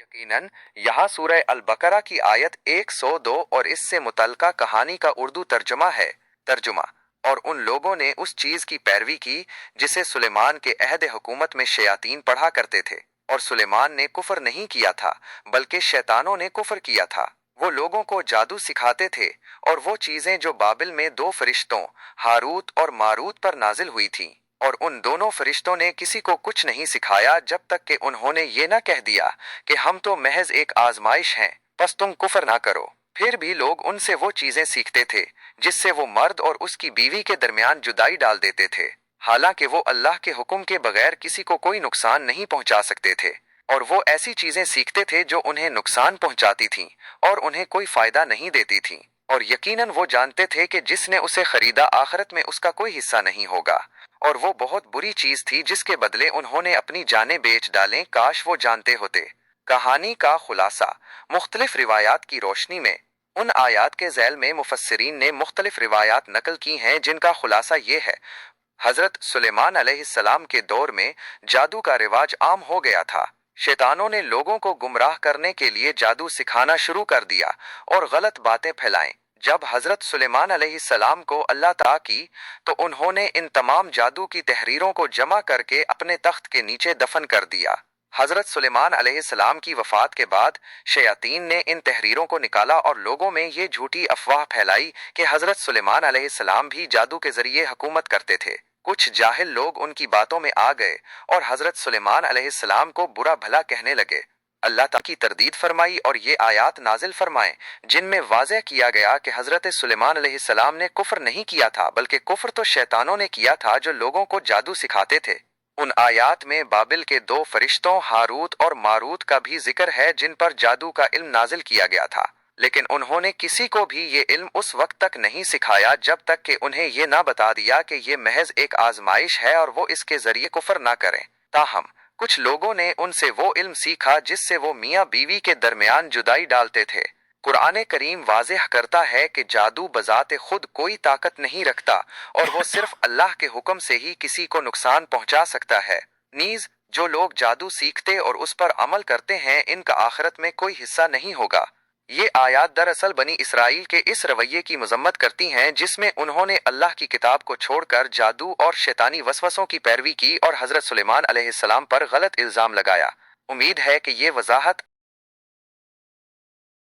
यकीनन यहाँ सूरह अल बकरा की आयत 102 और इससे मुतल्लिका कहानी का उर्दू तर्जुमा है। तर्जुमा। और उन लोगों ने उस चीज की पैरवी की जिसे सुलेमान के अहद हुकूमत में शयातीन पढ़ा करते थे, और सुलेमान ने कुफर नहीं किया था बल्कि शैतानों ने कुफर किया था। वो लोगों को जादू सिखाते थे, और वो चीजें जो बाबिल में दो फरिश्तों हारूत और मारूत पर नाजिल हुई थीं, और उन दोनों फरिश्तों ने किसी को कुछ नहीं सिखाया जब तक कि उन्होंने ये न कह दिया कि हम तो महज एक आजमाइश हैं, बस तुम कुफर ना करो। फिर भी लोग उनसे वो चीजें सीखते थे जिससे वो मर्द और उसकी बीवी के दरमियान जुदाई डाल देते थे, हालांकि वो अल्लाह के हुक्म के बगैर किसी को कोई नुकसान नहीं पहुंचा सकते थे। और वो ऐसी चीजें सीखते थे जो उन्हें नुकसान पहुंचाती थीं और उन्हें कोई फायदा नहीं देती थीं, और यकीनन वो जानते थे कि जिसने उसे खरीदा आखिरत में उसका कोई हिस्सा नहीं होगा, और वो बहुत बुरी चीज थी जिसके बदले उन्होंने अपनी जानें बेच डालें, काश वो जानते होते। कहानी का खुलासा। मुख्तलिफ रिवायात की रोशनी में उन आयात के झैल में मुफस्सिरीन ने मुख्तलिफ रिवायात नकल की हैं जिनका खुलासा ये है। हजरत सुलेमान अलैहिस्सलाम के दौर में जादू का रिवाज आम हो गया था। शैतानों ने लोगों को गुमराह करने के लिए जादू सिखाना शुरू कर दिया और गलत बातें फैलाएं। जब हजरत सुलेमान अलैहिस्सलाम को अल्लाह ता की तो उन्होंने इन तमाम जादू की तहरीरों को जमा करके अपने तख्त के नीचे दफन कर दिया। हजरत सुलेमान अलैहिस्सलाम की वफात के बाद शयातीन ने इन तहरीरों को निकाला और लोगों में ये झूठी अफवाह फैलाई कि हजरत सुलेमान अलैहिस्सलाम भी जादू के जरिए हुकूमत करते थे। कुछ जाहिल लोग उनकी बातों में आ गए और हजरत सुलेमान अलैहिस्सलाम को बुरा भला कहने लगे। अल्लाह ताला की तरदीद फरमाई और ये आयात नाजिल फरमाए जिनमें वाज़ेह किया गया कि हजरत सुलेमान अलैहिस्सलाम ने कुफ्र नहीं किया था, बल्कि कुफ्र तो शैतानों ने किया था जो लोगों को जादू सिखाते थे। उन आयात में बाबिल के दो फरिश्तों हारूत और मारूत का भी जिक्र है जिन पर जादू का इल्म नाजिल किया गया था, लेकिन उन्होंने किसी को भी ये इल्म उस वक्त तक नहीं सिखाया जब तक कि उन्हें ये ना बता दिया कि ये महज एक आजमाइश है और वो इसके जरिए कुफर ना करें। ताहम कुछ लोगों ने उनसे वो इल्म सीखा जिससे वो मियाँ बीवी के दरमियान जुदाई डालते थे। कुरान करीम वाज़ेह करता है कि जादू बजाते खुद कोई ताकत नहीं रखता और वो सिर्फ अल्लाह के हुक्म से ही किसी को नुकसान पहुंचा सकता है। नीज जो लोग जादू सीखते और उस पर अमल करते हैं इनका आखिरत में कोई हिस्सा नहीं होगा। ये आयात दरअसल बनी इसराइल के इस रवैये की मजम्मत करती हैं जिसमें उन्होंने अल्लाह की किताब को छोड़कर जादू और शैतानी वसवसों की पैरवी की और हजरत सुलेमान अलैहिस्सलाम पर गलत इल्जाम लगाया। उम्मीद है कि ये वजाहत